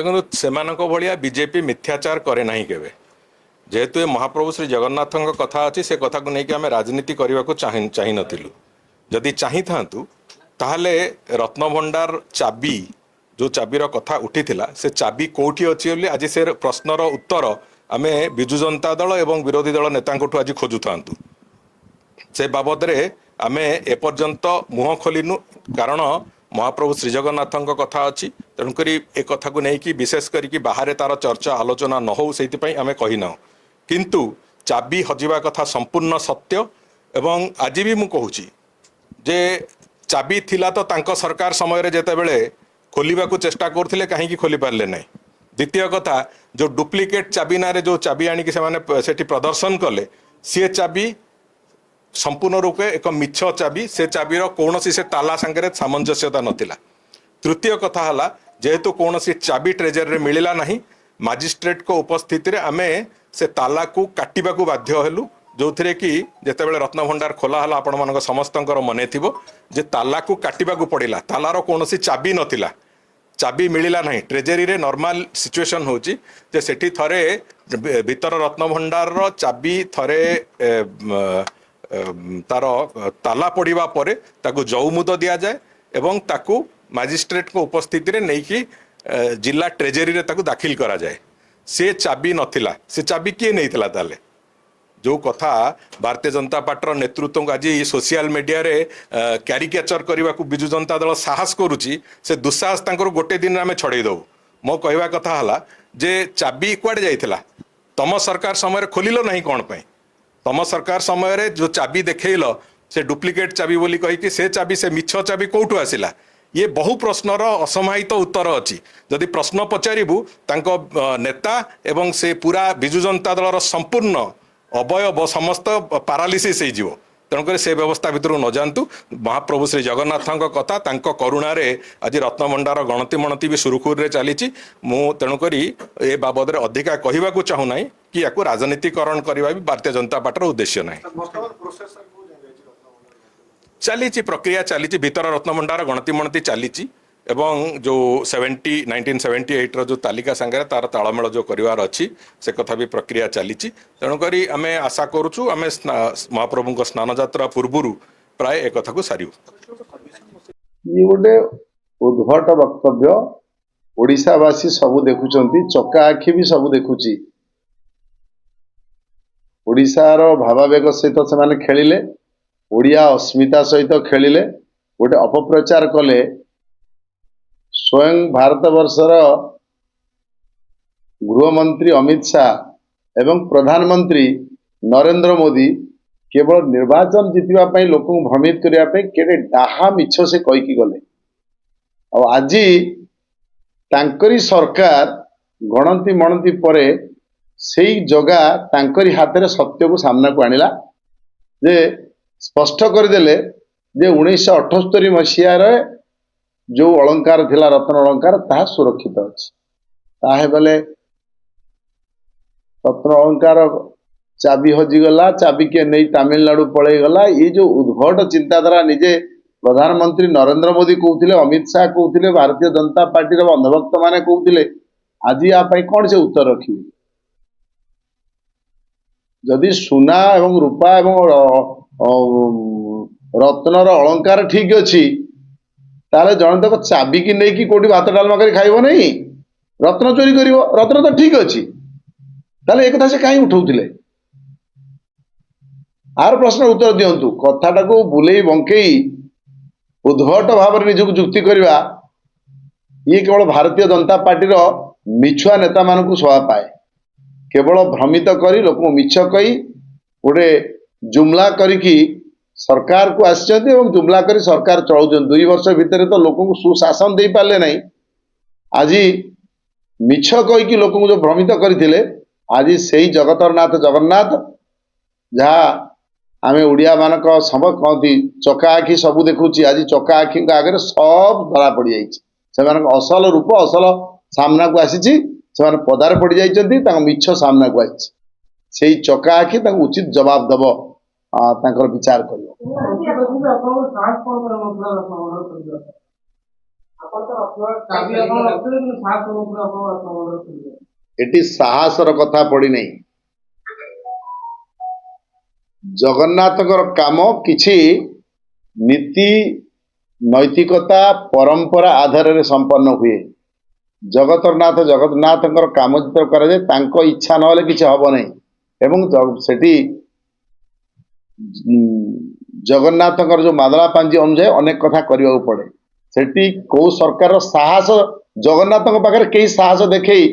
देखो से बीजेपी मिथ्याचार करे ना केवे जेहेतु ये महाप्रभु श्री जगन्नाथ कथा अच्छी से कथा को लेकिन आम राजनीति करने को चाह नथिलु जदि चाही थांतु ताहले रत्नभंडार चाबी जो चाबीर कथा उठी से चाबी कौटी अच्छी बोली आज से प्रश्नर उत्तर आमे विजु जनता दल एवं विरोधी दल नेता आज खोजु था से बाबद आमे एपर्यंत मुह खोलिनु कारण महाप्रभु श्री जगन्नाथ कथा अच्छी तेणुक ए कथा को लेकिन विशेष करके बाहर तार चर्चा आलोचना न हो से आमे कहीना किंतु चाबी हजिबा कथा संपूर्ण सत्य एवं आज भी मु कहूँ जे चाबी थिला तो तांको सरकार समय रे जेते बेले खोलिबा को चेष्टा करथिले काहे खोली पारले नहीं। द्वितीय कथा जो डुप्लिकेट चाबी ना रे जो चाबी आनी से माने सेठी प्रदर्शन कले सी चाबी संपूर्ण रूपे एक मिछ चाबी से चाबीर कौन से ताला सांगे सामंजस्यता नथिला। तृतीय कथा हला जेहेतु कौन सी चाबी ट्रेजर रे मिलिला नहीं मजिस्ट्रेट को उपस्थिति रे आमे से ताला को काटिबा को बाध्य हेलु जो थे कि जितेबाला रत्नभंडार खोला हला आपण मान समस्त मन थी जे ताला को काटिबा को पड़ा तालार कौन चाबी नथिला चाबी मिलिला नहीं ट्रेजेरी रे नॉर्मल सिचुएशन होची जे सेठी थरे भीतर रत्नभंडार चाबी थरे तार ताला पड़िबा परे ताकू जौमुद दिया जाए एवं ताकू मजिस्ट्रेट को उपस्थिति रे नहीं कि जिला ट्रेजेरी रे ताकू दाखिल करा जाए से चाबी नथिला से चाबी किए नहीं थिला ताले जो कथा भारतीय जनता पार्टी नेतृत्व को आज सोशल मीडिया रे क्यारिकेचर करने को विजु जनता दल साहस करुच्ची से दुस्साहस गोटे दिन आम छड़े दबू मो कहवा कथा हला जे चाबी कुआडे जाइथिला तम सरकार समय खोलिल नहीं कौन पे तम सरकार समय जो चाबी देखल से डुप्लिकेट चाबी बोली कही से चाबी से मिछ चाबी कौटू आसिला ये बहु प्रश्नर असमाहित उत्तर अच्छी जदि प्रश्न पचारू तांको नेता एवं से पूरा विजु जनता दलर संपूर्ण अवयव समस्त पारालीसीस हो तेणुक से व्यवस्था भितर न जातु महाप्रभु श्री जगन्नाथ कथा तांको करुणारे आज रत्नभंडार गणति मणति भी सुरुखुर चली तेणुक ए बाबद अधिका कहवा चाहूना कि या राजनीतिकरण करने भी भारतीय जनता पार्टी उद्देश्य ना चली प्रक्रिया चली भीतर रत्नभंडार गणति मणति चली एवं जो 1978 जो तालिका सांगे तार तालमेल जो करिवार अच्छी से कथा भी प्रक्रिया चली तेणुक आम आशा करुचु आम महाप्रभु स्नान यात्रा पूर्व प्राय एक कथा को सारू ये गोटे उद्भट वक्तव्य ओडिशावासी सबू देखुचंती चका आखि भी सबू देखुची ओडिशार भावावेग सहित से खेलिले ओडिया अस्मिता सहित खेलिले गोटे अपप्रचार कले स्वयं भारत वर्षर गृहमंत्री अमित शाह एवं प्रधानमंत्री नरेंद्र मोदी केवल निर्वाचन जीतवा लोक भ्रमित करने केड़े डाहा मिछ से कहीकि गले आज तांकरी सरकार गणति मणति परे से जगह तांकरी हाथ में सत्य को सामना को आनिला जे स्पष्ट करदेले जे 1978 मसीहार जो अलंकार थिला रत्न अलंकार ताहा सुरक्षित अछि ताहे बेले रत्न अलंकार चाबी हजिगला चाबी के नहीं तमिलनाडु पड़े गला ये जो उद्भट चिंताधारा निजे प्रधानमंत्री नरेंद्र मोदी कहते अमित शाह कहते भारतीय जनता पार्टी अंधभक्त माने कहते आज या कौन से उत्तर रखिए जदि सुना एवं रूपा एवं रत्नर अलंकार ठीक अच्छी ताले जन तक चाबी की नहीं कि कोटी भात डालमा कर खाइब नहीं रत्न चोरी कर रत्न तो ठीक अच्छी ताले एक कथा से कहीं उठाउथिले आर प्रश्न उत्तर दियंतु कथाटा को बुलेई बंकेई उद्भट भाव निजक जुक्ति करवा ये केवल भारतीय जनता पार्टी मिछुआ नेता मान सभा पाए केवल भ्रमित करी लोक मिछ कही गोटे जुमला करिकी सरकार को आसिचंती एवं जुमला करी सरकार चलाउछन 2 वर्ष भितर तो लोक को सुशासन दे पारले नहीं आज मिछ कहीकि लोक जो भ्रमित करथिले आज सेही जगतरनाथ जगन्नाथ जहाँ आमे उड़िया मानक सब कहती चका आखि सब देखुची आज चका आखि आगे सब धरा पड़ जाए असल रूप असल सामना को आसी पदार पड़ जाइए मिछ सामना को आसी से चका आखि उचित जवाब दब विचार कर ଏଠି ସାହସର କଥା ପଡିନାହିଁ। ଜଗନ୍ନାଥଙ୍କର କାମ କିଛି ନୀତି ନୈତିକତା ପରମ୍ପରା ଆଧାରରେ ସମ୍ପନ୍ନ ହୁଏ। ଜଗନ୍ନାଥଙ୍କର କାମ ଯେତେବେଳେ କରାଯାଏ ତାଙ୍କ ଇଚ୍ଛା ନହେଲେ କିଛି ହବ ନାହିଁ। ଏବଂ ସେଠି ଜଗନ୍ନାଥଙ୍କର ଯୋଉ ମାଦଳା ପାଞ୍ଜି ଅନୁଯାୟୀ ଅନେକ କଥା କରିବାକୁ ପଡେ। ସେଠି କୋଉ ସରକାରର ସାହସ, ଜଗନ୍ନାଥଙ୍କ ପାଖରେ କେହି ସାହସ ଦେଖେଇ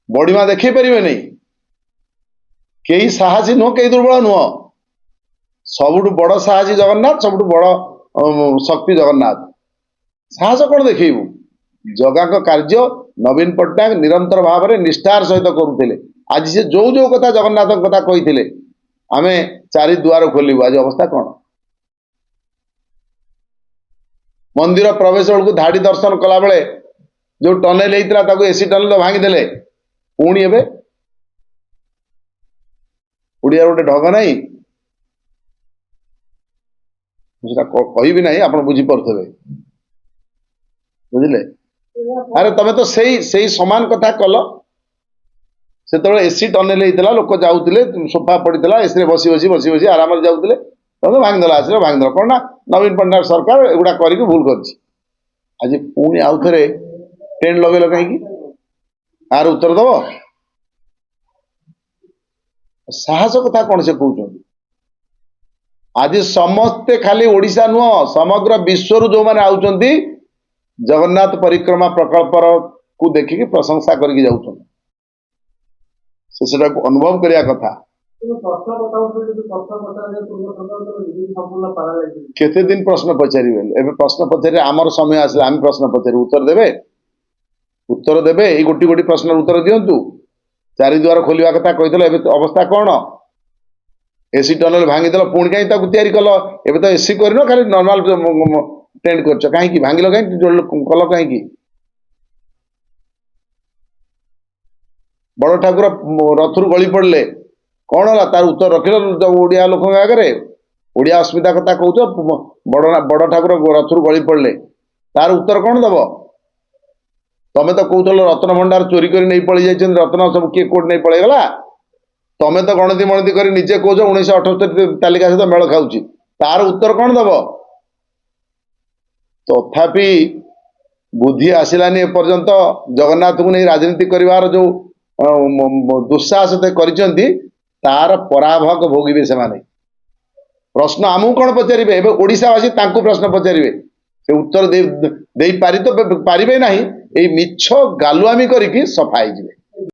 ବଡ଼ିମା ଦେଖେଇ ପାରିବେ ନାହିଁ। କେହି ସାହସୀ ନୁହଁ, କେହି ଦୁର୍ବଳ ନୁହଁ। ସବୁଠୁ ବଡ ସାହସୀ ଜଗନ୍ନାଥ, ସବୁଠୁ ବଡ ଶକ୍ତି ଜଗନ୍ନାଥ। ସାହସ କଣ ଦେଖେଇବୁ? ଜଗାଙ୍କ କାର୍ଯ୍ୟ ନବୀନ ପଟ୍ଟନାୟକ ନିରନ୍ତର ଭାବରେ ନିଷ୍ଠାର ସହିତ କରୁଥିଲେ। ଆଜି ସେ ଯୋଉ ଯୋଉ କଥା ଜଗନ୍ନାଥଙ୍କ କଥା କହିଥିଲେ, ଆମେ ଚାରି ଦୁଆର ଖୋଲିବୁ, ଆଜି ଅବସ୍ଥା କଣ? ମନ୍ଦିର ପ୍ରବେଶ ବେଳକୁ ଧାଡି ଦର୍ଶନ କଲା ବେଳେ ଯୋଉ ଟନେଲ ହେଇଥିଲା ତାକୁ ଏସି ଟନେଲ ଭାଙ୍ଗିଦେଲେ। ପୁଣି ଏବେ ଓଡିଆର ଗୋଟେ ଢଙ୍ଗ ନାହିଁ, ସେଟା କହିବି ନାହିଁ, ଆପଣ ବୁଝିପାରୁଥିବେ। ବୁଝିଲେ? ଆରେ ତମେ ତ ସେଇ ସମାନ କଥା କଲ। ସେତେବେଳେ ଏସି ଟନେଲ ହେଇଥିଲା, ଲୋକ ଯାଉଥିଲେ, ସୋଫା ପଡିଥିଲା, ଏସିରେ ବସି ବସି ଆରାମରେ ଯାଉଥିଲେ। ତମେ ଭାଙ୍ଗିଦେଲା, ଆସିଲେ ଭାଙ୍ଗିଦେଲା। କଣ ନା ନବୀନ ପଟ୍ଟନାୟକ ସରକାର ଏଗୁଡା କରିକି ଭୁଲ କରିଛି। ଆଜି ପୁଣି ଆଉ ଥରେ ଟେଣ୍ଟ ଲଗେଇଲ କାହିଁକି? ଆର ଉତ୍ତର ଦବ? ସାହସ କଥା କଣ ସେ କହୁଛନ୍ତି? ଆଜି ସମସ୍ତେ, ଖାଲି ଓଡିଶା ନୁହଁ, ସମଗ୍ର ବିଶ୍ୱରୁ ଯୋଉମାନେ ଆଉଛନ୍ତି ଜଗନ୍ନାଥ ପରିକ୍ରମା ପ୍ରକଳ୍ପର କୁ ଦେଖିକି ପ୍ରଶଂସା କରିକି ଯାଉଛନ୍ତି। ସେଟାକୁ ଅନୁଭବ କରିବା କଥା। କେତେ ଦିନ ପ୍ରଶ୍ନ ପଚାରିବେ? ଏବେ ପ୍ରଶ୍ନ ପଚାରିବେ, ଆମର ସମୟ ଆସିଲା, ଆମେ ପ୍ରଶ୍ନ ପଚାରିବୁ, ଉତ୍ତର ଦେବେ? ଉତ୍ତର ଦେବେ? ଏଇ ଗୋଟି ପ୍ରଶ୍ନର ଉତ୍ତର ଦିଅନ୍ତୁ। ଚାରି ଦୁଆର ଖୋଲିବା କଥା କହିଥିଲ, ଏବେ ଅବସ୍ଥା କଣ? ଏସି ଟନେଲ ଭାଙ୍ଗିଦେଲ, ପୁଣି କାହିଁ ତାକୁ ତିଆରି କଲ? ଏବେ ତ ଏସି କରିନ, ଖାଲି ନର୍ମାଲ ଟେଣ୍ଟ କରିଛ। କାହିଁକି ଭାଙ୍ଗିଲ? କାହିଁକି କଲ? କାହିଁକି? ବଡ ଠାକୁର ରଥରୁ ଗଳି ପଡିଲେ କଣ ହେଲା? ତାର ଉତ୍ତର ରଖିଲ ଓଡିଆ ଲୋକଙ୍କ ଆଗରେ? ଓଡିଆ ଅସ୍ମିତା କଥା କହୁଛ। ବଡ ଠାକୁର ରଥରୁ ଗଳି ପଡିଲେ, ତାର ଉତ୍ତର କଣ ଦବ? ତମେ ତ କହୁଥିଲ ରତ୍ନ ଭଣ୍ଡାର ଚୋରି କରି ନେଇ ପଳେଇ ଯାଇଛନ୍ତି, ରତ୍ନ ସବୁ କିଏ କୋଉଠି ନେଇ ପଳେଇଗଲା। ତମେ ତ ଗଣତି କରି ନିଜେ କହୁଛ 1978 ତାଲିକା ସହିତ ମେଳ ଖାଉଛି। ତାର ଉତ୍ତର କଣ ଦବ? ତଥାପି ବୁଦ୍ଧି ଆସିଲାନି ଏପର୍ଯ୍ୟନ୍ତ। ଜଗନ୍ନାଥଙ୍କୁ ନେଇ ରାଜନୀତି କରିବାର ଯୋଉ ଦୁଃସାହସ କରିଛନ୍ତି, ତାର ପରାଭବ ଭୋଗିବେ ସେମାନେ। ପ୍ରଶ୍ନ ଆମକୁ କଣ ପଚାରିବେ? ଏବେ ଓଡିଶାବାସୀ ତାଙ୍କୁ ପ୍ରଶ୍ନ ପଚାରିବେ। ସେ ଉତ୍ତର ଦେଇ ପାରିବେ ନାହିଁ। ଏଇ ମିଛ ଗାଲୁଆମି କରିକି ସଫା ହେଇଯିବେ।